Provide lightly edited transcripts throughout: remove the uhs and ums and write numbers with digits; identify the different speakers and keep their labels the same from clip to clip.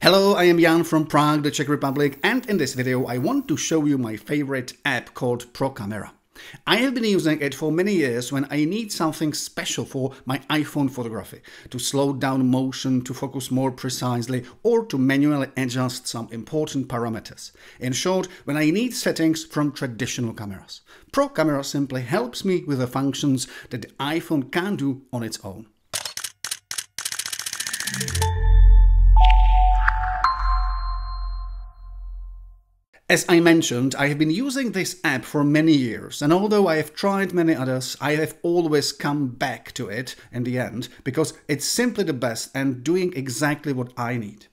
Speaker 1: Hello, I am Jan from Prague, the Czech Republic, and in this video I want to show you my favorite app called ProCamera. I have been using it for many years when I need something special for my iPhone photography, to slow down motion, to focus more precisely, or to manually adjust some important parameters. In short, when I need settings from traditional cameras. ProCamera simply helps me with the functions that the iPhone can't do on its own. As I mentioned, I have been using this app for many years, and although I have tried many others, I have always come back to it in the end, because it's simply the best and doing exactly what I need.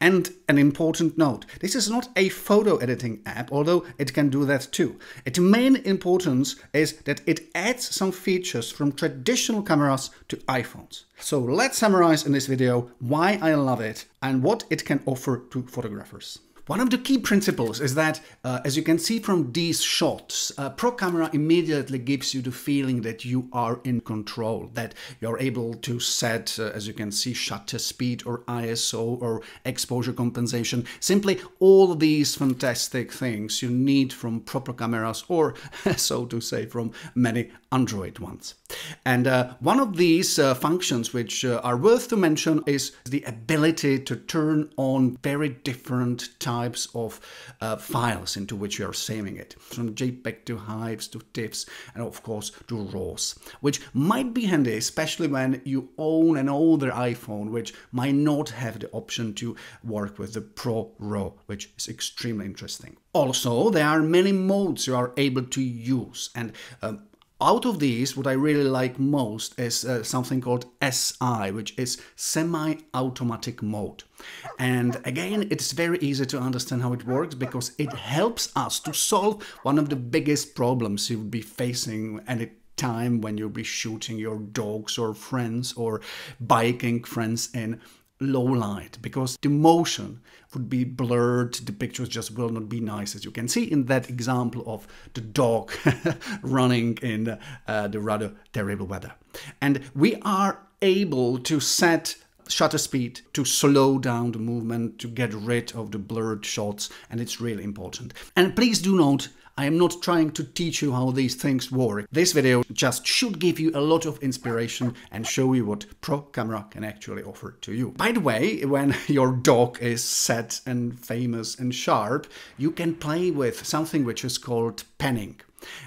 Speaker 1: And an important note, this is not a photo editing app, although it can do that too. Its main importance is that it adds some features from traditional cameras to iPhones. So let's summarize in this video why I love it and what it can offer to photographers. One of the key principles is that, as you can see from these shots, ProCamera immediately gives you the feeling that you are in control, that you're able to set, as you can see, shutter speed or ISO or exposure compensation, simply all these fantastic things you need from proper cameras or, so to say, from many Android ones. And one of these functions which are worth to mention is the ability to turn on very different types of files into which you are saving it, from JPEG to HEIFs to TIFFs and of course to RAWs, which might be handy especially when you own an older iPhone which might not have the option to work with the Pro RAW, which is extremely interesting. Also, there are many modes you are able to use, and out of these, what I really like most is something called SI, which is semi-automatic mode. And again, it's very easy to understand how it works because it helps us to solve one of the biggest problems you'll be facing any time when you'll be shooting your dogs or friends or biking friends in low light, because the motion would be blurred, the pictures just will not be nice, as you can see in that example of the dog running in the rather terrible weather. And we are able to set shutter speed to slow down the movement, to get rid of the blurred shots, and it's really important. And please do note, I am not trying to teach you how these things work. This video just should give you a lot of inspiration and show you what ProCamera can actually offer to you. By the way, when your dog is set and famous and sharp, you can play with something which is called panning.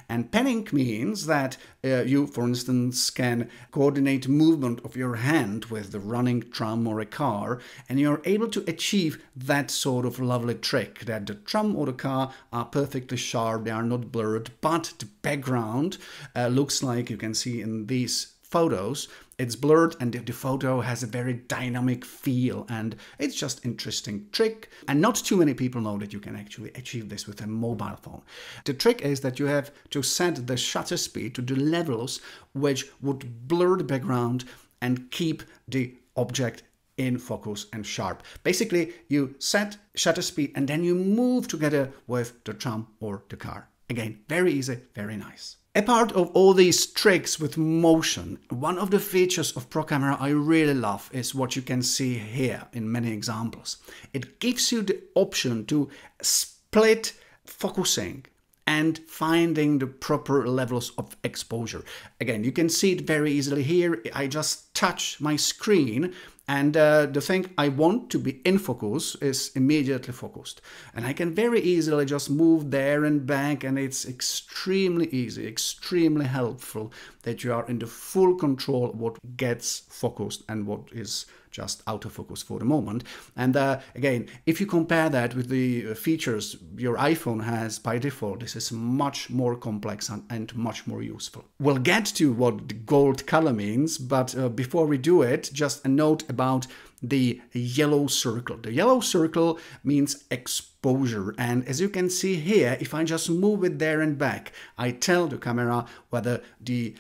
Speaker 1: And panning means that you, for instance, can coordinate movement of your hand with the running tram or a car, and you're able to achieve that sort of lovely trick that the tram or the car are perfectly sharp, they are not blurred, but the background looks like you can see in these photos. It's blurred and the photo has a very dynamic feel, and it's just interesting trick. And not too many people know that you can actually achieve this with a mobile phone. The trick is that you have to set the shutter speed to the levels which would blur the background and keep the object in focus and sharp. Basically, you set shutter speed and then you move together with the tram or the car. Again, very easy, very nice. Apart of all these tricks with motion, one of the features of ProCamera I really love is what you can see here in many examples. It gives you the option to split focusing and finding the proper levels of exposure. Again, you can see it very easily here. I just touch my screen and the thing I want to be in focus is immediately focused. And I can very easily just move there and back, and it's extremely easy, extremely helpful that you are in the full control of what gets focused and what is just out of focus for the moment. And again, if you compare that with the features your iPhone has by default, this is much more complex and much more useful. We'll get to what the gold color means, but before we do it, just a note about the yellow circle. The yellow circle means exposure, and as you can see here, if I just move it there and back, I tell the camera whether the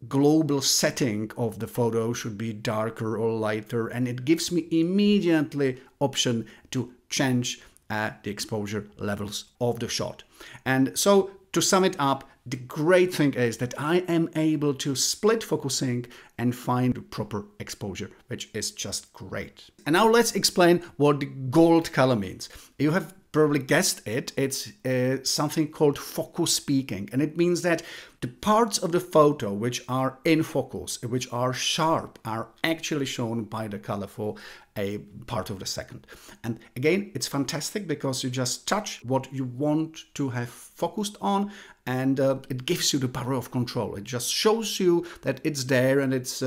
Speaker 1: global setting of the photo should be darker or lighter, and it gives me immediately option to change the exposure levels of the shot. And so to sum it up, the great thing is that I am able to split focusing and find the proper exposure, which is just great. And now let's explain what the gold color means. You have probably guessed it. It's something called focus peaking, and it means that the parts of the photo which are in focus, which are sharp, are actually shown by the color for a part of the second. And again, it's fantastic because you just touch what you want to have focused on, and it gives you the power of control. It just shows you that it's there and it's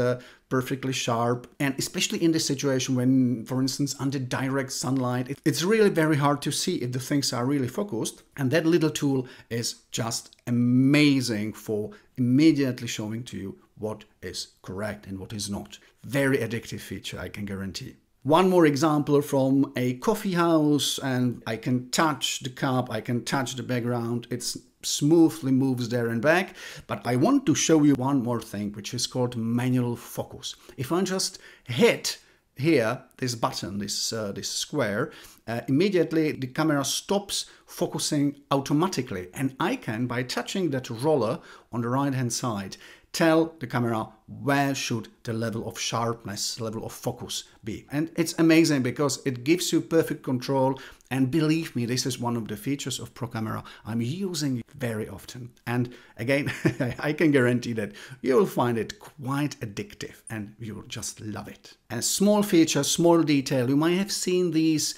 Speaker 1: perfectly sharp. And especially in this situation when, for instance, under direct sunlight, it's really very hard to see if the things are really focused. And that little tool is just amazing for immediately showing to you what is correct and what is not. Very addictive feature, I can guarantee. One more example from a coffee house, and I can touch the cup, I can touch the background. It's smoothly moves there and back. But I want to show you one more thing, which is called manual focus. If I just hit here this button, this square, immediately the camera stops focusing automatically, and I can, by touching that roller on the right hand side, tell the camera where should the level of sharpness, level of focus be. And it's amazing because it gives you perfect control. And believe me, this is one of the features of ProCamera I'm using very often. And again, I can guarantee that you will find it quite addictive and you will just love it. And small feature, small detail, you might have seen these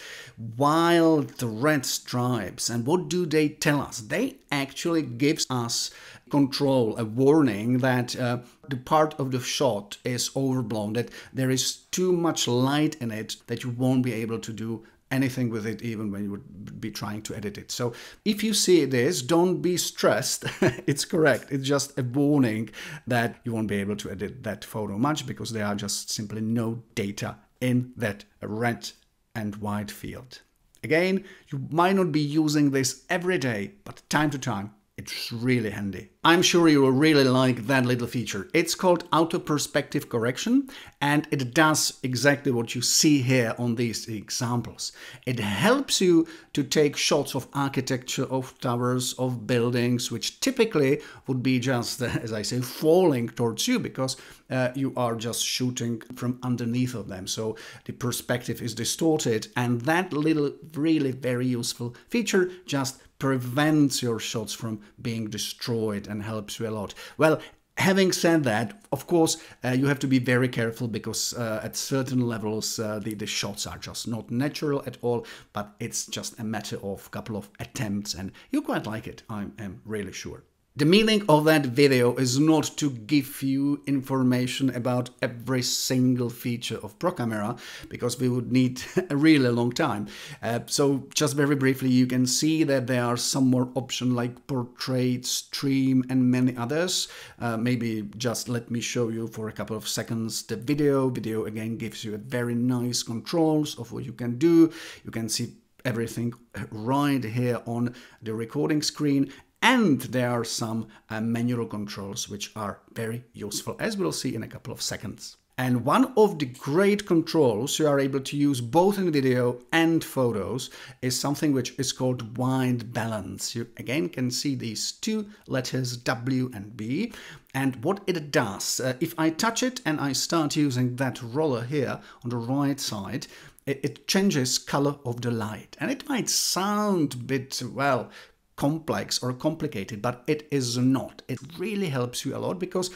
Speaker 1: wild red stripes. And what do they tell us? They actually give us control, a warning that the part of the shot is overblown, that there is too much light in it, that you won't be able to do anything with it even when you would be trying to edit it. So if you see this, don't be stressed. It's correct. It's just a warning that you won't be able to edit that photo much because there are just simply no data in that red and white field. Again, you might not be using this every day, but time to time, it's really handy. I'm sure you will really like that little feature. It's called auto perspective correction, and it does exactly what you see here on these examples. It helps you to take shots of architecture, of towers, of buildings, which typically would be just, as I say, falling towards you because you are just shooting from underneath of them. So the perspective is distorted, and that little really very useful feature just prevents your shots from being destroyed and helps you a lot. Well, having said that, of course, you have to be very careful because at certain levels the shots are just not natural at all, but it's just a matter of a couple of attempts and you quite like it, I am really sure. The meaning of that video is not to give you information about every single feature of ProCamera, because we would need a really long time. So just very briefly, you can see that there are some more options like portrait, stream, and many others. Maybe just let me show you for a couple of seconds the video. Video again gives you a very nice controls of what you can do. You can see everything right here on the recording screen. And there are some manual controls which are very useful, as we'll see in a couple of seconds. And one of the great controls you are able to use both in video and photos is something which is called white balance. You again can see these two letters W and B. And what it does, if I touch it and I start using that roller here on the right side, it changes color of the light. And it might sound a bit, well, complex or complicated, but it is not. It really helps you a lot because,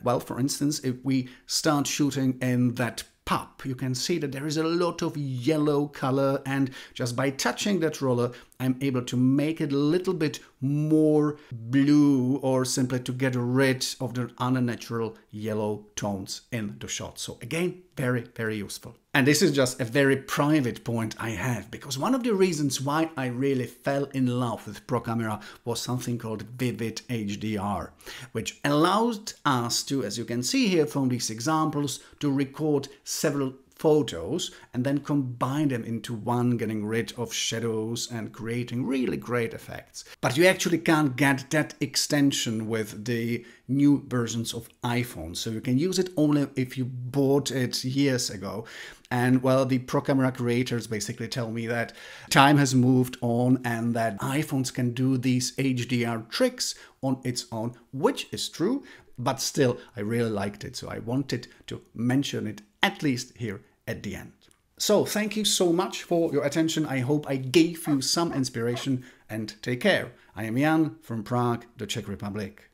Speaker 1: well, for instance, if we start shooting in that pub, you can see that there is a lot of yellow color, and just by touching that roller, I'm able to make it a little bit more blue, or simply to get rid of the unnatural yellow tones in the shot. So again, very, very useful. And this is just a very private point I have, because one of the reasons why I really fell in love with ProCamera was something called VividHDR, which allowed us to, as you can see here from these examples, to record several photos and then combine them into one, getting rid of shadows and creating really great effects. But you actually can't get that extension with the new versions of iPhone, so you can use it only if you bought it years ago. And well, the ProCamera creators basically tell me that time has moved on and that iPhones can do these HDR tricks on its own, which is true, but still I really liked it, so I wanted to mention it at least here at the end. So thank you so much for your attention. I hope I gave you some inspiration, and take care. I am Jan from Prague, the Czech Republic.